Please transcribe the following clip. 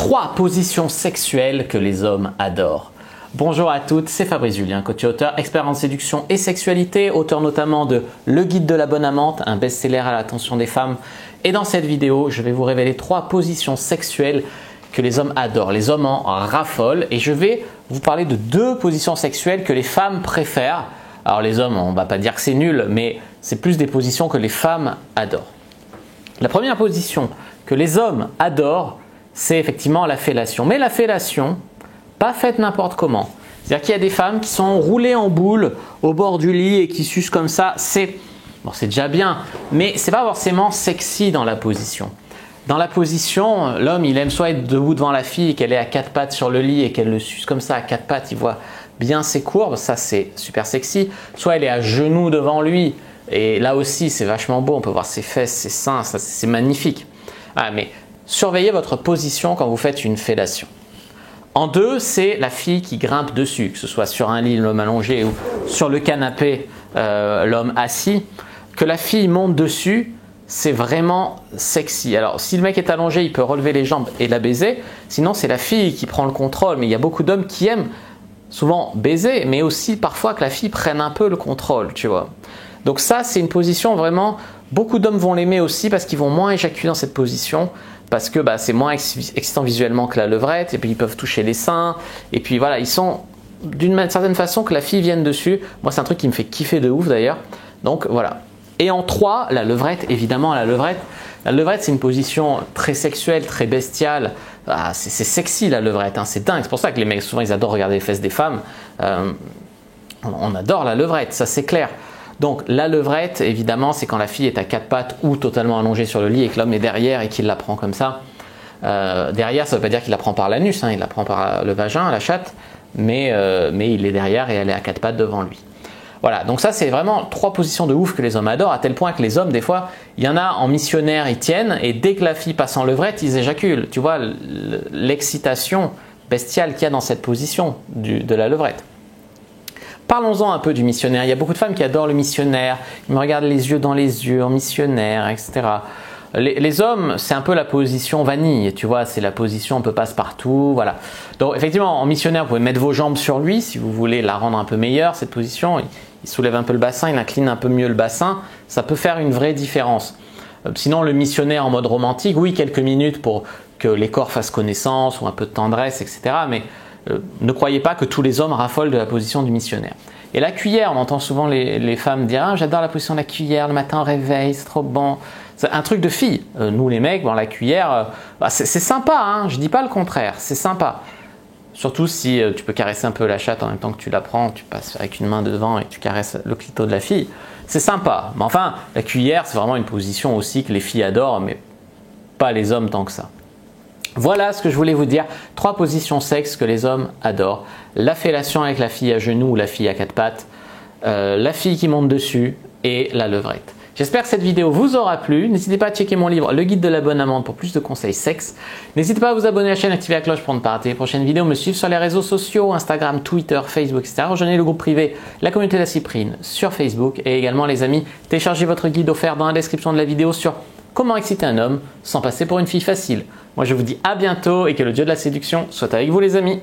3 positions sexuelles que les hommes adorent. Bonjour à toutes, c'est Fabrice Julien, coach et auteur, expert en séduction et sexualité, auteur notamment de Le Guide de la Bonne Amante, un best-seller à l'attention des femmes. Et dans cette vidéo, je vais vous révéler 3 positions sexuelles que les hommes adorent. Les hommes en raffolent et je vais vous parler de 2 positions sexuelles que les femmes préfèrent. Alors les hommes, on ne va pas dire que c'est nul, mais c'est plus des positions que les femmes adorent. La première position que les hommes adorent, c'est effectivement la fellation. Mais la fellation, pas faite n'importe comment. C'est-à-dire qu'il y a des femmes qui sont roulées en boule au bord du lit et qui sucent comme ça. C'est déjà bien, mais c'est pas forcément sexy dans la position. Dans la position, l'homme, il aime soit être debout devant la fille et qu'elle est à 4 pattes sur le lit et qu'elle le suce comme ça à 4 pattes, il voit bien ses courbes, ça c'est super sexy. Soit elle est à genoux devant lui et là aussi c'est vachement beau, on peut voir ses fesses, ses seins, ça c'est magnifique. Ah, mais surveillez votre position quand vous faites une fellation. En 2, c'est la fille qui grimpe dessus, que ce soit sur un lit, l'homme allongé ou sur le canapé, l'homme assis. Que la fille monte dessus, c'est vraiment sexy. Alors, si le mec est allongé, il peut relever les jambes et la baiser. Sinon, c'est la fille qui prend le contrôle. Mais il y a beaucoup d'hommes qui aiment souvent baiser, mais aussi parfois que la fille prenne un peu le contrôle, tu vois. Donc ça, c'est une position vraiment… Beaucoup d'hommes vont l'aimer aussi parce qu'ils vont moins éjaculer dans cette position. Parce que c'est moins excitant visuellement que la levrette. Et puis, ils peuvent toucher les seins. Et puis, voilà, ils sont d'une certaine façon que la fille vienne dessus. Moi, c'est un truc qui me fait kiffer de ouf d'ailleurs. Donc, voilà. Et en 3, la levrette, évidemment, la levrette, c'est une position très sexuelle, très bestiale. Ah, c'est sexy la levrette, hein, c'est dingue. C'est pour ça que les mecs, souvent, ils adorent regarder les fesses des femmes. On adore la levrette, ça c'est clair. Donc la levrette, évidemment, c'est quand la fille est à 4 pattes ou totalement allongée sur le lit et que l'homme est derrière et qu'il la prend comme ça. Derrière, ça ne veut pas dire qu'il la prend par l'anus, hein, il la prend par le vagin, la chatte, mais il est derrière et elle est à 4 pattes devant lui. Voilà, donc ça c'est vraiment 3 positions de ouf que les hommes adorent, à tel point que les hommes, des fois, il y en a en missionnaire, ils tiennent, et dès que la fille passe en levrette, ils éjaculent. Tu vois l'excitation bestiale qu'il y a dans cette position de la levrette. Parlons-en un peu du missionnaire. Il y a beaucoup de femmes qui adorent le missionnaire, ils me regardent les yeux dans les yeux en missionnaire, etc. Les hommes, c'est un peu la position vanille, tu vois, c'est la position un peu passe-partout, voilà. Donc effectivement, en missionnaire, vous pouvez mettre vos jambes sur lui si vous voulez la rendre un peu meilleure, cette position. Il soulève un peu le bassin, il incline un peu mieux le bassin, ça peut faire une vraie différence. Sinon, le missionnaire en mode romantique, oui, quelques minutes pour que les corps fassent connaissance ou un peu de tendresse, etc. Mais ne croyez pas que tous les hommes raffolent de la position du missionnaire. Et la cuillère, on entend souvent les femmes dire « Ah, j'adore la position de la cuillère, le matin au réveil, c'est trop bon ». C'est un truc de fille. Nous les mecs, la cuillère, c'est sympa, hein, je dis pas le contraire, c'est sympa. Surtout si tu peux caresser un peu la chatte en même temps que tu la prends, tu passes avec une main devant et tu caresses le clito de la fille. C'est sympa. Mais enfin, la cuillère, c'est vraiment une position aussi que les filles adorent, mais pas les hommes tant que ça. Voilà ce que je voulais vous dire. 3 positions sexes que les hommes adorent. La fellation avec la fille à genoux ou la fille à 4 pattes, la fille qui monte dessus et la levrette. J'espère que cette vidéo vous aura plu. N'hésitez pas à checker mon livre Le Guide de la Bonne Amante pour plus de conseils sexe. N'hésitez pas à vous abonner à la chaîne, activer la cloche pour ne pas rater les prochaines vidéos. Me suivre sur les réseaux sociaux, Instagram, Twitter, Facebook, etc. Rejoignez le groupe privé La Communauté de la Cyprine sur Facebook. Et également les amis, téléchargez votre guide offert dans la description de la vidéo sur comment exciter un homme sans passer pour une fille facile. Moi je vous dis à bientôt et que le dieu de la séduction soit avec vous les amis.